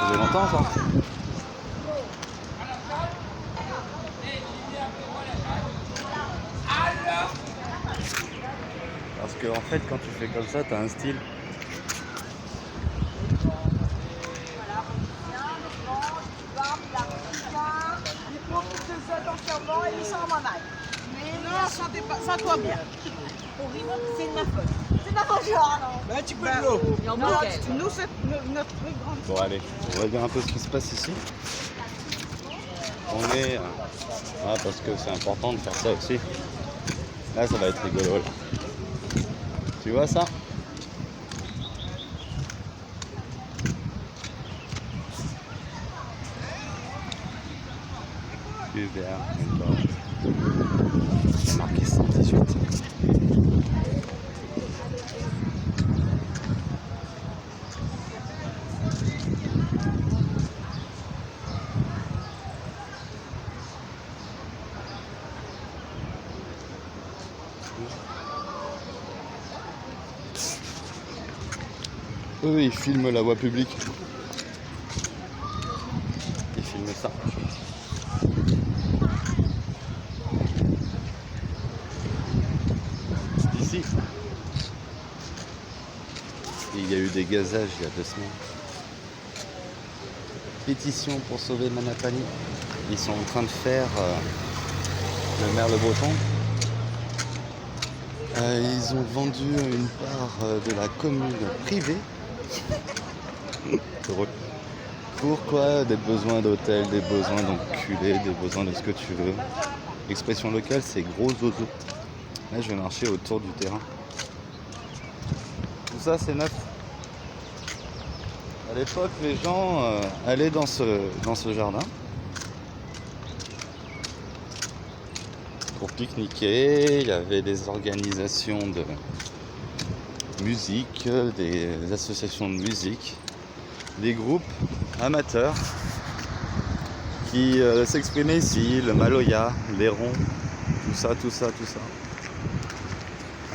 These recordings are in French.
fait longtemps ça. Parce que en fait quand tu fais comme ça, t'as un style. Ça toi bien. C'est de ma faute. C'est de ma faute, genre, non. Ben, tu peux de l'eau. Nous, c'est notre plus grande. Bon allez, on va dire un peu ce qui se passe ici. On est... parce que c'est important de faire ça aussi. Là ça va être rigolo là. Tu vois ça? Hubert, c'est marqué 118. Eux ils filment la voie publique. Ils filment ça. Ici. Il y a eu des gazages il y a 2 semaines. Pétition pour sauver Manapani. Ils sont en train de faire le maire Le Breton. Ils ont vendu une part de la commune privée. Pourquoi? Des besoins d'hôtel, des besoins d'enculés, des besoins de ce que tu veux. L'expression locale, c'est gros zozo. Là, je vais marcher autour du terrain. Tout ça, c'est neuf. À l'époque, les gens allaient dans ce jardin pour pique-niquer. Il y avait des organisations de musique, des associations de musique, des groupes amateurs qui s'exprimaient ici, le Maloya, les Ronds, tout ça.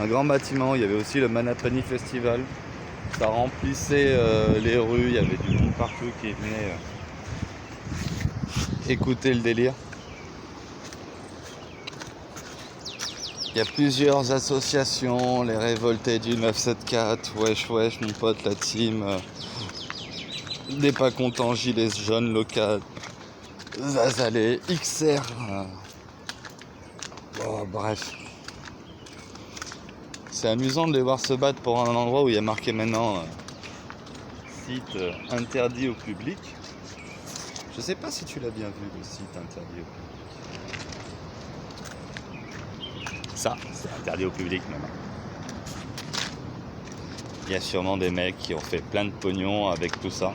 Un grand bâtiment, il y avait aussi le Manapani Festival. Ça remplissait les rues, il y avait du monde partout qui venait écouter le délire. Il y a plusieurs associations, les révoltés du 974, wesh mon pote, la team, des pas contents, gilets jaunes locales, Zazalé, XR, bref. C'est amusant de les voir se battre pour un endroit où il y a marqué maintenant site interdit au public. Je sais pas si tu l'as bien vu, le site interdit au public. Ça, c'est interdit au public maintenant. Il y a sûrement des mecs qui ont fait plein de pognon avec tout ça.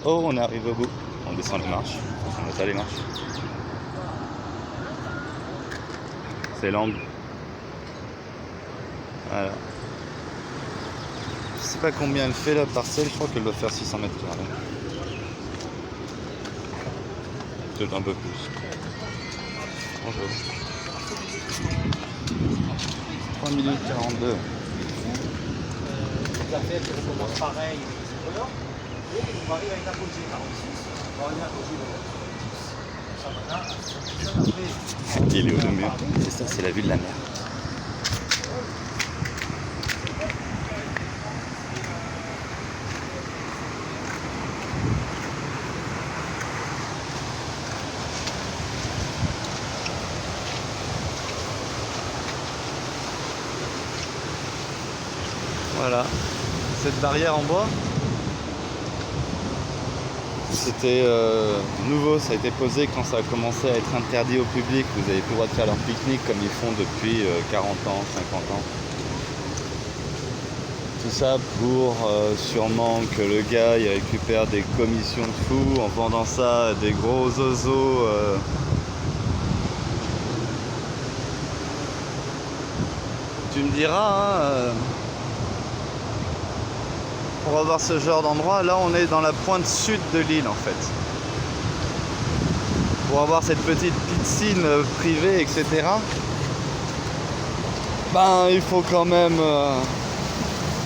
Oh, on arrive au bout. On descend les marches. On descend les marches. C'est l'angle. Voilà. Je sais pas combien elle fait la parcelle, je crois qu'elle doit faire 600 mètres carrés. Peut-être un peu plus. Bonjour. 3 minutes 42. La fête, on commence pareil, et on arrive avec l'apogée 46, on va aller à l'apogée 46. Il est au mur. Et ça, c'est la vue de la mer. Voilà, cette barrière en bois, c'était nouveau, ça a été posé quand ça a commencé à être interdit au public. Vous n'avez plus le droit de faire leur pique-nique comme ils font depuis 40 ans, 50 ans. Tout ça pour sûrement que le gars il récupère des commissions de fous en vendant ça à des gros oiseaux. Tu me diras, hein, pour avoir ce genre d'endroit, là on est dans la pointe sud de l'île en fait. Pour avoir cette petite piscine privée, etc. Ben il faut quand même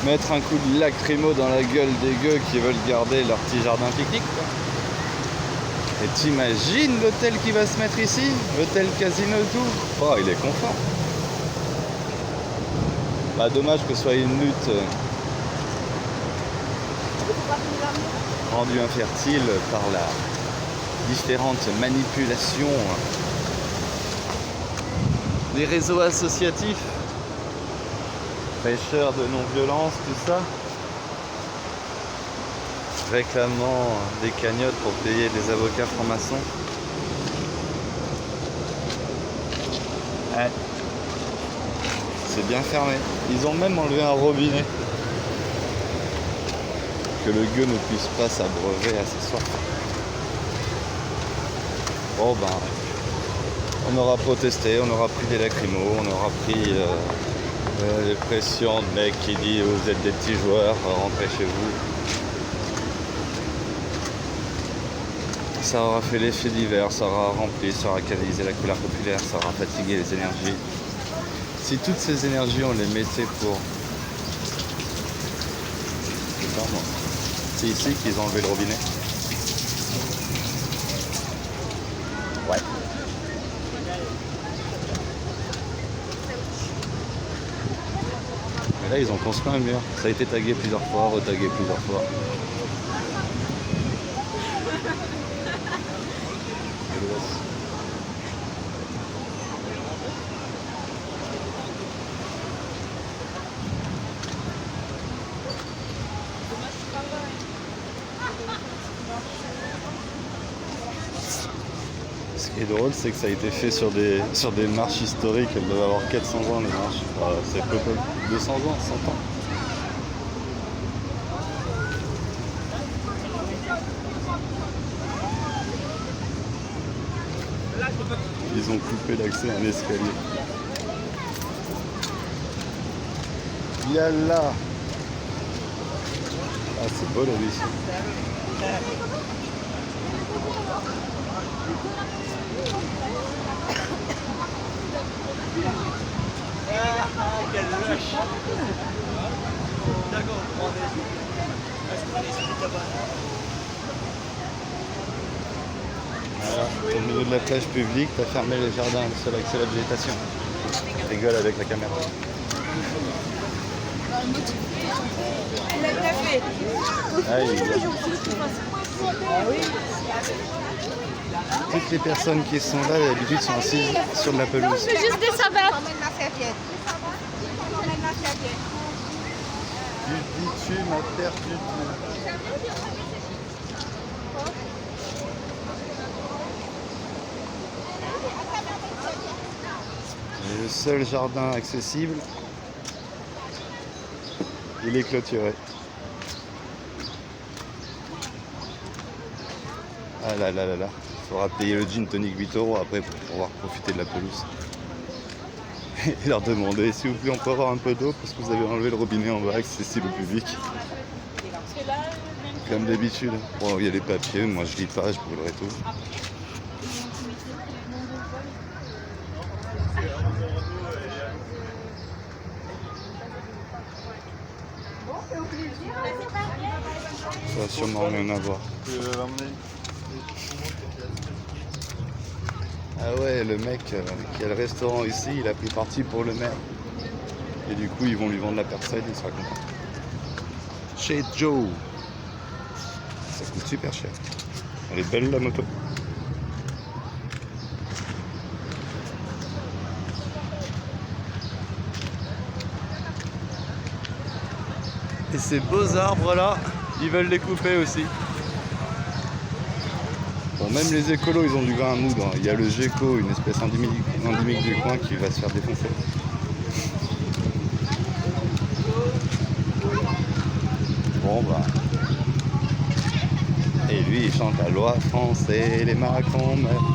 mettre un coup de lacrymo dans la gueule des gueux qui veulent garder leur petit jardin pique-nique, quoi. Et t'imagines l'hôtel qui va se mettre ici? L'hôtel casino et tout. Oh, il est confort. Bah, dommage que ce soit une lutte rendue infertile par la différente manipulation des réseaux associatifs, prêcheurs de non-violence, tout ça, réclamant des cagnottes pour payer des avocats francs-maçons. Ouais. C'est bien fermé. Ils ont même enlevé un robinet. Que le gueux ne puisse pas s'abreuver à ses soirs. Bon ben, on aura protesté, on aura pris des lacrymos, on aura pris des pressions de mecs qui disent vous êtes des petits joueurs, rentrez chez vous. Ça aura fait l'effet divers, ça aura rempli, ça aura canalisé la colère populaire, ça aura fatigué les énergies. Si toutes ces énergies on les mettait pour... C'est ici qu'ils ont enlevé le robinet. Ouais. Mais là ils ont construit un mur. Ça a été tagué plusieurs fois, retagué plusieurs fois. Ce qui est drôle, c'est que ça a été fait sur des marches historiques. Elles doivent avoir 400 ans, les marches. Enfin, c'est peu, 200 ans, 100 ans. Ils ont coupé l'accès à un escalier. Yallah! Ah, c'est beau la vie. Quelle lâche. D'accord, on prend des... Voilà, au milieu de la plage publique, t'as fermé les jardins, le seul accès à la végétation. Je rigole avec la caméra. Ah, toutes les personnes qui sont là, d'habitude, sont assises sur de la pelouse. C'est juste des sabbats. Du bitume à terre du Et le seul jardin accessible, il est clôturé. Ah là là là là. Il faudra payer le gin tonic 8 € après pour pouvoir profiter de la pelouse. Et leur demander s'il vous plaît on peut avoir un peu d'eau parce que vous avez enlevé le robinet en bas accessible au public. Comme d'habitude. Bon, il y a les papiers, moi je lis pas, je brûlerai tout. Ça a sûrement rien à voir. Ah ouais, le mec qui a le restaurant ici, il a pris parti pour le maire. Et du coup, ils vont lui vendre la personne, il sera content. Chez Joe. Ça coûte super cher. Elle est belle la moto. Et ces beaux arbres là, ils veulent les couper aussi. Bon, même les écolos, ils ont du grain à moudre. Il y a le GECO, une espèce endémique du coin qui va se faire défoncer. Bon bah. Et lui, il chante la loi française, les Macron meurent.